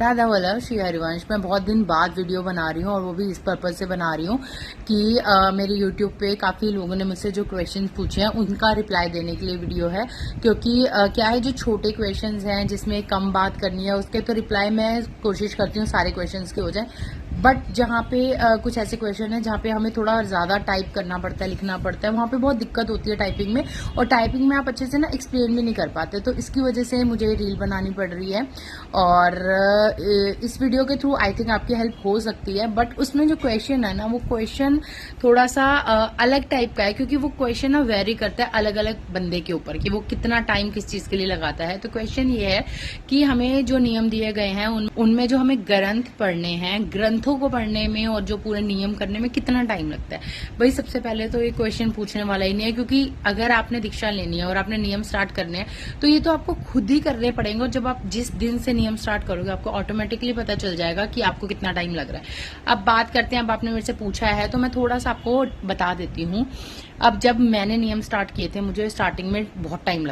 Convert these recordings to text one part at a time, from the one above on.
राधा वल्लभ श्री हरिवंश। मैं बहुत दिन बाद वीडियो बना रही हूँ और वो भी इस पर्पज से बना रही हूँ कि मेरे यूट्यूब पे काफ़ी लोगों ने मुझसे जो क्वेश्चंस पूछे हैं उनका रिप्लाई देने के लिए वीडियो है। क्योंकि क्या है, जो छोटे क्वेश्चंस हैं जिसमें कम बात करनी है उसके तो रिप्लाई मैं कोशिश करती हूँ सारे क्वेश्चंस के हो जाए, बट जहाँ पे कुछ ऐसे क्वेश्चन है जहाँ पे हमें थोड़ा ज़्यादा टाइप करना पड़ता है, लिखना पड़ता है, वहाँ पे बहुत दिक्कत होती है टाइपिंग में, और टाइपिंग में आप अच्छे से ना एक्सप्लेन भी नहीं कर पाते। तो इसकी वजह से मुझे रील बनानी पड़ रही है और इस वीडियो के थ्रू आई थिंक आपकी हेल्प हो सकती है। बट उसमें जो क्वेश्चन है ना, वो क्वेश्चन थोड़ा सा अलग टाइप का है, क्योंकि वो क्वेश्चन ना वेरी करता है अलग अलग बंदे के ऊपर कि वो कितना टाइम किस चीज़ के लिए लगाता है। तो क्वेश्चन ये है कि हमें जो नियम दिए गए हैं उनमें जो हमें ग्रंथ पढ़ने हैं, ग्रंथों को पढ़ने में और जो पूरे नियम करने में कितना टाइम लगता है। भाई सबसे पहले तो ये क्वेश्चन पूछने वाला ही नहीं है, क्योंकि अगर आपने दीक्षा लेनी है और आपने नियम स्टार्ट करने हैं तो ये तो आपको खुद ही करने पड़ेंगे। और जब आप जिस दिन से नियम स्टार्ट करोगे आपको ऑटोमेटिकली पता चल जाएगा कि आपको कितना टाइम लग रहा है। अब बात करते हैं, अब आपने मेरे से पूछा है तो मैं थोड़ा सा आपको बता देती हूँ। अब जब मैंने नियम स्टार्ट किए थे, मुझे स्टार्टिंग में बहुत टाइम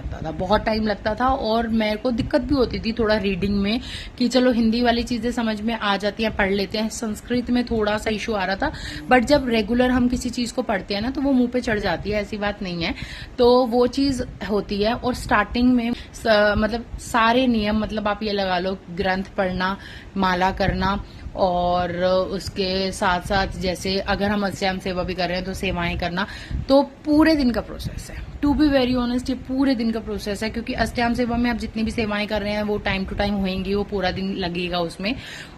लगता था और मेरे को दिक्कत भी होती थी थोड़ा रीडिंग में कि चलो हिंदी वाली चीजें समझ में आ जाती हैं, पढ़ लेते हैं। संस्कृत में थोड़ा सा इशू आ रहा था, बट जब रेगुलर हम किसी चीज को पढ़ते हैं ना तो वो मुंह पे चढ़ जाती है, ऐसी बात नहीं है। तो वो चीज होती है। और स्टार्टिंग में मतलब सारे नियम, मतलब आप ये लगा लो ग्रंथ पढ़ना, माला करना, और उसके साथ साथ जैसे अगर हम अस्याम सेवा भी कर रहे हैं तो सेवाएं करना, तो पूरे दिन का प्रोसेस है। टू बी वेरी ऑनेस्ट, ये पूरे दिन का प्रोसेस है, क्योंकि अस्याम सेवा में आप जितनी भी सेवाएं कर रहे हैं वो टाइम टू टाइम होंगी, वो पूरा दिन लगेगा उसमें।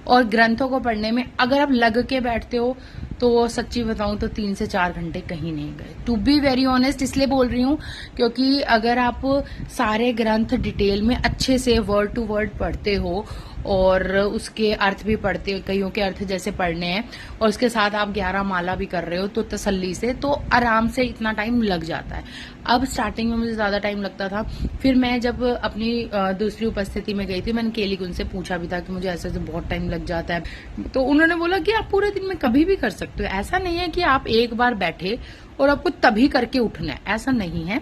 और ग्रंथों को पढ़ने में अगर आप लग के बैठते हो तो सच्ची बताऊं तो 3 से 4 घंटे कहीं नहीं गए। टू बी वेरी ऑनेस्ट इसलिए बोल रही हूँ क्योंकि अगर आप सारे ग्रंथ डिटेल में अच्छे से वर्ड टू वर्ड पढ़ते हो और उसके अर्थ भी पढ़ते हो, कईयों के अर्थ जैसे पढ़ने हैं, और उसके साथ आप 11 माला भी कर रहे हो तो तसल्ली से, तो आराम से इतना टाइम लग जाता है। अब स्टार्टिंग में मुझे ज्यादा टाइम लगता था। फिर मैं जब अपनी दूसरी उपस्थिति में गई थी, मैंने केलिक उनसे पूछा भी था कि मुझे ऐसे बहुत टाइम लग जाता है, तो उन्होंने बोला कि आप पूरे दिन में कभी भी कर सकते हो। ऐसा नहीं है कि आप एक बार बैठे और आपको तभी करके उठना है, ऐसा नहीं है।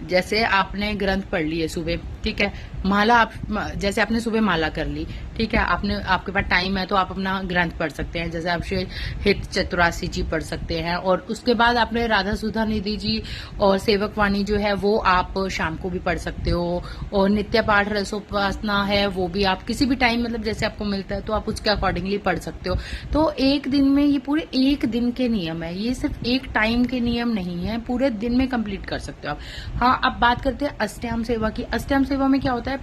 जैसे आपने ग्रंथ पढ़ लिए सुबह, ठीक है, माला आप जैसे आपने सुबह माला कर ली, ठीक है, आपके पास टाइम है तो आप अपना ग्रंथ पढ़ सकते हैं। जैसे आप श्री हित चतुरासी जी पढ़ सकते हैं, और उसके बाद आपने राधा सुधा निधि जी और सेवक वाणी जो है वो आप शाम को भी पढ़ सकते हो। और नित्य पाठ रसोपासना है वो भी आप किसी भी टाइम, मतलब जैसे आपको मिलता है तो आप उसके अकॉर्डिंगली पढ़ सकते हो। तो एक दिन में ये पूरे एक दिन के नियम है, ये सिर्फ एक टाइम के नियम नहीं है, पूरे दिन में कंप्लीट कर सकते हो आप। हाँ, अब बात करते हैं अष्टयाम सेवा की। अष्टयाम सेवा में क्या होता है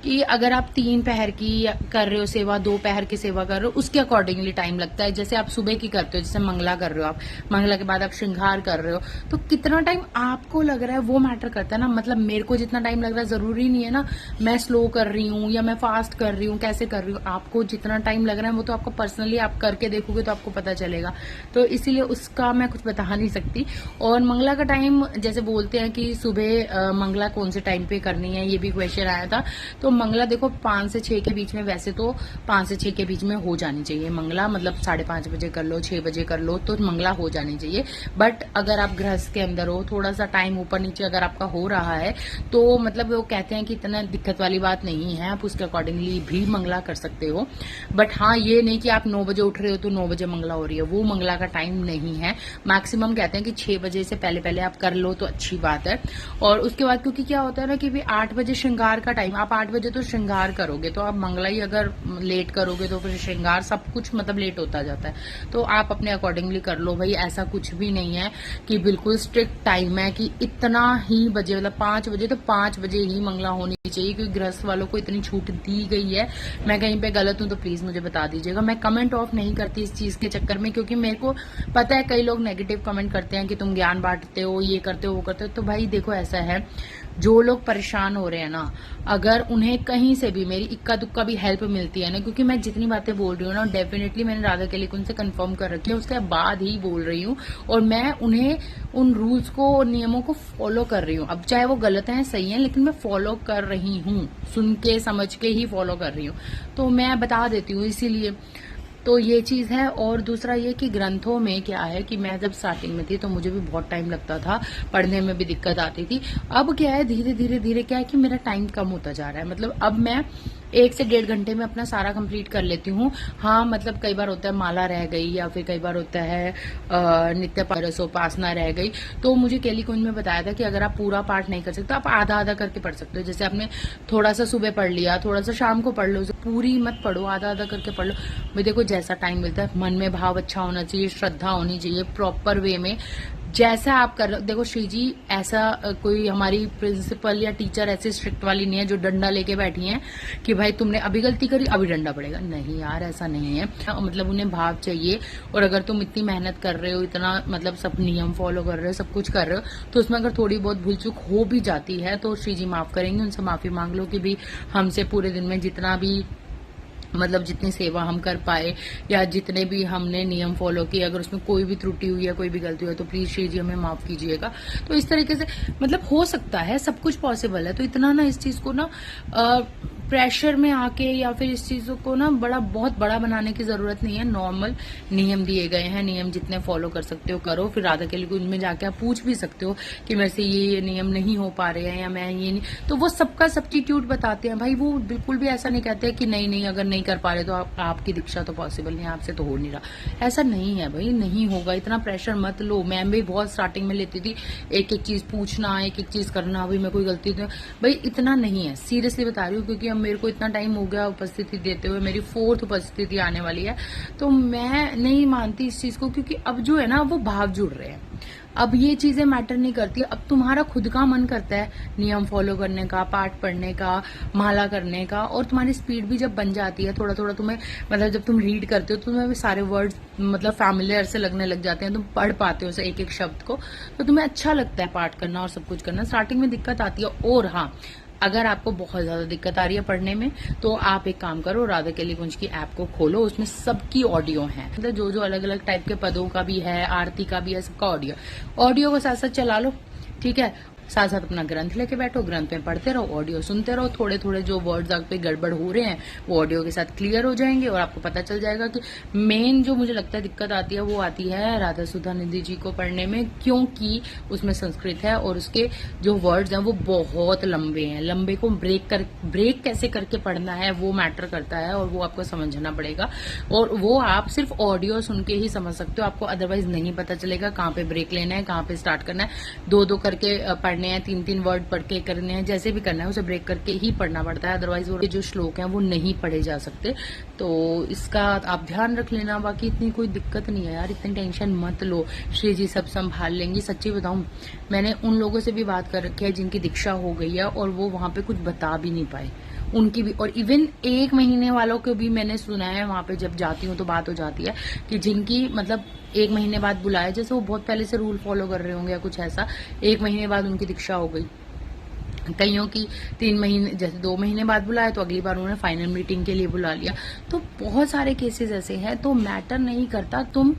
कि अगर आप 3 पहर की कर रहे हो सेवा, 2 पहर की सेवा कर रहे हो, उसके अकॉर्डिंगली टाइम लगता है। जैसे आप सुबह की करते हो, जैसे मंगला कर रहे हो, आप मंगला के बाद आप श्रृंगार कर रहे हो, तो कितना टाइम आपको लग रहा है वो मैटर करता है ना। मतलब मेरे को जितना टाइम लग रहा है जरूरी नहीं है ना मैं स्लो कर रही हूँ या मैं फास्ट कर रही हूँ, कैसे कर रही हूँ। आपको जितना टाइम लग रहा है वो तो आपको पर्सनली आप करके देखोगे तो आपको पता चलेगा। तो इसीलिए उसका मैं कुछ बता नहीं सकती। और मंगला का टाइम जैसे बोलते हैं कि सुबह मंगला कौन से टाइम पे करनी है, ये भी क्वेश्चन आया था। तो मंगला देखो 5 से 6 के बीच में, वैसे तो 5 से 6 के बीच में हो जानी चाहिए मंगला, मतलब 5:30 बजे कर लो, 6 बजे कर लो, तो मंगला हो जानी चाहिए। बट अगर आप गृहस्थ के अंदर हो, थोड़ा सा टाइम ऊपर नीचे अगर आपका हो रहा है तो मतलब वो कहते हैं कि इतना दिक्कत वाली बात नहीं है, आप उसके अकॉर्डिंगली भी मंगला कर सकते हो। बट हाँ, ये नहीं कि आप 9 बजे उठ रहे हो तो 9 बजे मंगला हो रही है, वो मंगला का टाइम नहीं है। मैक्सिमम कहते हैं कि 6 बजे से पहले पहले आप कर लो तो अच्छी बात है। और उसके बाद क्योंकि क्या होता है ना कि 8 बजे श्रृंगार का टाइम, आप 8 बजे तो श्रृंगार करोगे, तो आप मंगला ही अगर लेट करोगे तो फिर श्रृंगार सब कुछ मतलब लेट होता जाता है। तो आप अपने अकॉर्डिंगली कर लो भाई, ऐसा कुछ भी नहीं है कि बिल्कुल स्ट्रिक्ट टाइम है कि इतना ही बजे, मतलब 5 बजे तो 5 बजे ही मंगला होनी चाहिए, क्योंकि गृहस्थ वालों को इतनी छूट दी गई है। मैं कहीं पे गलत हूं तो प्लीज मुझे बता दीजिएगा। मैं कमेंट ऑफ नहीं करती इस चीज के चक्कर में, क्योंकि मेरे को पता है कई लोग नेगेटिव कमेंट करते हैं कि तुम ज्ञान बांटते हो, ये करते हो, वो करते हो। तो भाई देखो, ऐसा है, जो लोग परेशान हो रहे हैं ना, अगर उन्हें कहीं से भी मेरी इक्का दुक्का भी हेल्प मिलती है ना, क्योंकि मैं जितनी बातें बोल रही हूँ ना डेफिनेटली मैंने राधा केलिक उनसे कंफर्म कर रखी है, उसके बाद ही बोल रही हूँ। और मैं उन्हें उन रूल्स को और नियमों को फॉलो कर रही हूँ। अब चाहे वो गलत है सही है, लेकिन मैं फॉलो कर रही हूँ, सुन के समझ के ही फॉलो कर रही हूँ। तो मैं बता देती हूँ इसीलिए। तो ये चीज है। और दूसरा ये कि ग्रंथों में क्या है कि मैं जब स्टार्टिंग में थी तो मुझे भी बहुत टाइम लगता था, पढ़ने में भी दिक्कत आती थी। अब क्या है, धीरे धीरे धीरे क्या है कि मेरा टाइम कम होता जा रहा है। मतलब अब मैं 1 से 1.5 घंटे में अपना सारा कंप्लीट कर लेती हूँ। हाँ, मतलब कई बार होता है माला रह गई, या फिर कई बार होता है नित्य परसोपासना रह गई, तो मुझे केली कुंज में बताया था कि अगर आप पूरा पाठ नहीं कर सकते, आप आधा आधा करके पढ़ सकते हो। जैसे आपने थोड़ा सा सुबह पढ़ लिया, थोड़ा सा शाम को पढ़ लो, पूरी मत पढ़ो, आधा आधा करके पढ़ लो। भाई देखो, जैसा टाइम मिलता है, मन में भाव अच्छा होना चाहिए, श्रद्धा होनी चाहिए, प्रॉपर वे में जैसा आप कर रहे हो। देखो श्री जी, ऐसा कोई हमारी प्रिंसिपल या टीचर ऐसे स्ट्रिक्ट वाली नहीं है जो डंडा लेके बैठी है कि भाई तुमने अभी गलती करी अभी डंडा पड़ेगा। नहीं यार, ऐसा नहीं है। मतलब उन्हें भाव चाहिए, और अगर तुम इतनी मेहनत कर रहे हो, इतना मतलब सब नियम फॉलो कर रहे हो, सब कुछ कर रहे हो, तो उसमें अगर थोड़ी बहुत भूल चूक हो भी जाती है तो श्री जी माफ करेंगे। उनसे माफी मांग लो कि भी हमसे पूरे दिन में जितना भी मतलब जितनी सेवा हम कर पाए, या जितने भी हमने नियम फॉलो किए, अगर उसमें कोई भी त्रुटि हुई है, कोई भी गलती हुई है, तो प्लीज श्री जी हमें माफ कीजिएगा। तो इस तरीके से मतलब हो सकता है, सब कुछ पॉसिबल है। तो इतना ना इस चीज को ना प्रेशर में आके या फिर इस चीजों को ना बहुत बड़ा बनाने की जरूरत नहीं है। नॉर्मल नियम दिए गए हैं, नियम जितने फॉलो कर सकते हो करो। फिर राधा केली कुंज में जाके आप पूछ भी सकते हो कि मेरे से ये नियम नहीं हो पा रहे हैं, या मैं ये नहीं, तो वो सबका सब्स्टिट्यूट बताते हैं भाई। वो बिल्कुल भी ऐसा नहीं कहते कि नहीं अगर नहीं कर पा रहे तो आपकी दीक्षा तो पॉसिबल नहीं, आपसे तो हो नहीं रहा। ऐसा नहीं है भाई, नहीं होगा। इतना प्रेशर मत लो। मैं भी बहुत स्टार्टिंग में लेती थी, एक एक चीज पूछना, एक एक चीज करना, भाई मैं कोई गलती तो भाई इतना नहीं है। सीरियसली बता रही हूँ, क्योंकि अब मेरे को इतना टाइम हो गया उपस्थिति देते हुए, मेरी 4th उपस्थिति आने वाली है, तो मैं नहीं मानती इस चीज को। क्योंकि अब जो है ना वो भाव जुड़ रहे हैं, अब ये चीजें मैटर नहीं करती। अब तुम्हारा खुद का मन करता है नियम फॉलो करने का, पाठ पढ़ने का, माला करने का, और तुम्हारी स्पीड भी जब बन जाती है, थोड़ा थोड़ा तुम्हें मतलब जब तुम रीड करते हो तो तुम्हें सारे वर्ड्स मतलब फैमिलियर से लगने लग जाते हैं, तुम पढ़ पाते हो एक एक शब्द को, तो तुम्हें अच्छा लगता है पाठ करना और सब कुछ करना। स्टार्टिंग में दिक्कत आती है। और हाँ, अगर आपको बहुत ज्यादा दिक्कत आ रही है पढ़ने में, तो आप एक काम करो, राधा केली कुंज की ऐप को खोलो, उसमें सबकी ऑडियो है। मतलब जो जो अलग अलग टाइप के पदों का भी है, आरती का भी है, सबका ऑडियो को साथ साथ चला लो, ठीक है। साथ साथ अपना ग्रंथ लेके बैठो, ग्रंथ में पढ़ते रहो, ऑडियो सुनते रहो। थोड़े थोड़े जो वर्ड्स आप पे गड़बड़ हो रहे हैं वो ऑडियो के साथ क्लियर हो जाएंगे, और आपको पता चल जाएगा कि मेन जो मुझे लगता है दिक्कत आती है वो आती है राधा सुधा निधि जी को पढ़ने में, क्योंकि उसमें संस्कृत है और उसके जो वर्ड्स हैं वो बहुत लंबे हैं। लंबे को ब्रेक कैसे करके पढ़ना है वो मैटर करता है, और वो आपको समझना पड़ेगा। और वो आप सिर्फ ऑडियो सुन के ही समझ सकते हो, आपको अदरवाइज नहीं पता चलेगा कहाँ पे ब्रेक लेना है, कहाँ पे स्टार्ट करना है। 2-2 करके पढ़ने हैं, 3-3 वर्ड पढ़ के करने हैं, जैसे भी करना है उसे ब्रेक करके ही पढ़ना पड़ता है, अदरवाइज वो जो श्लोक हैं वो नहीं पढ़े जा सकते। तो इसका आप ध्यान रख लेना। बाकी इतनी कोई दिक्कत नहीं है यार, इतनी टेंशन मत लो, श्री जी सब संभाल लेंगी। सच्ची बताऊं, मैंने उन लोगों से भी बात कर रखी है जिनकी दीक्षा हो गई है और वो वहां पे कुछ बता भी नहीं पाए, उनकी भी। और इवन 1 महीने वालों को भी मैंने सुना है, वहां पे जब जाती हूँ तो बात हो जाती है कि जिनकी मतलब 1 महीने बाद बुलाया, जैसे वो बहुत पहले से रूल फॉलो कर रहे होंगे या कुछ ऐसा, 1 महीने बाद उनकी दीक्षा हो गई। कईयों की 3 महीने, जैसे 2 महीने बाद बुलाया तो अगली बार उन्होंने फाइनल मीटिंग के लिए बुला लिया। तो बहुत सारे केसेस ऐसे हैं। तो मैटर नहीं करता तुम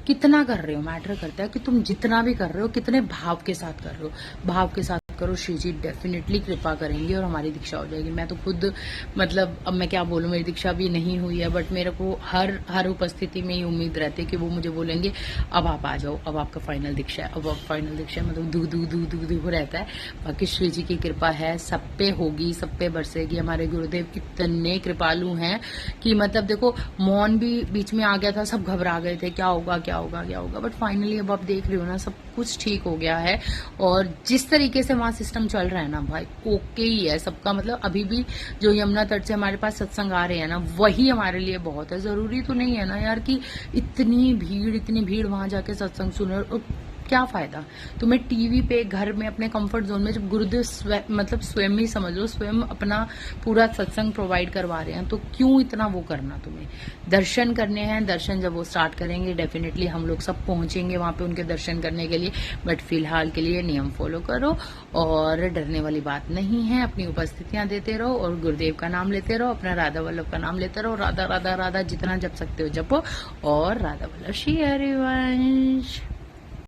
कितना कर रहे हो, मैटर करता है कि तुम जितना भी कर रहे हो कितने भाव के साथ कर रहे हो। भाव के साथ करो, श्री जी डेफिनेटली कृपा करेंगे और हमारी दीक्षा हो जाएगी। मैं तो खुद मतलब अब मैं क्या बोलूं, मेरी दीक्षा भी नहीं हुई है, बट मेरे को हर उपस्थिति में ही उम्मीद रहती है कि वो मुझे बोलेंगे अब आप आ जाओ, अब आपका फाइनल दीक्षा है, अब आप फाइनल दीक्षा है। मतलब दू रहता है। बाकी श्री जी की कृपा है, सब पे होगी, सब पे बरसेगी। हमारे गुरुदेव इतने कृपालु हैं कि मतलब देखो, मौन भी बीच में आ गया था, सब घबरा गए थे क्या होगा क्या होगा क्या होगा, बट फाइनली अब आप देख रहे हो ना, सब कुछ ठीक हो गया है। और जिस तरीके से सिस्टम चल रहा है ना भाई, ओके ही है सबका। मतलब अभी भी जो यमुना तट से हमारे पास सत्संग आ रहे हैं ना, वही हमारे लिए बहुत है। जरूरी तो नहीं है ना यार कि इतनी भीड़ वहां जाके सत्संग सुने, और क्या फायदा तुम्हें टीवी पे घर में अपने कंफर्ट जोन में, जब गुरुदेव मतलब स्वयं ही समझ लो, स्वयं अपना पूरा सत्संग प्रोवाइड करवा रहे हैं, तो क्यों इतना वो करना। तुम्हें दर्शन करने हैं, दर्शन जब वो स्टार्ट करेंगे डेफिनेटली हम लोग सब पहुंचेंगे वहां पे उनके दर्शन करने के लिए। बट फिलहाल के लिए नियम फॉलो करो, और डरने वाली बात नहीं है। अपनी उपस्थितियां देते रहो और गुरुदेव का नाम लेते रहो, अपना राधा वल्लभ का नाम लेते रहो। राधा राधा राधा जितना जप सकते हो जपो, और राधा वल्लभ श्री हरिवंश।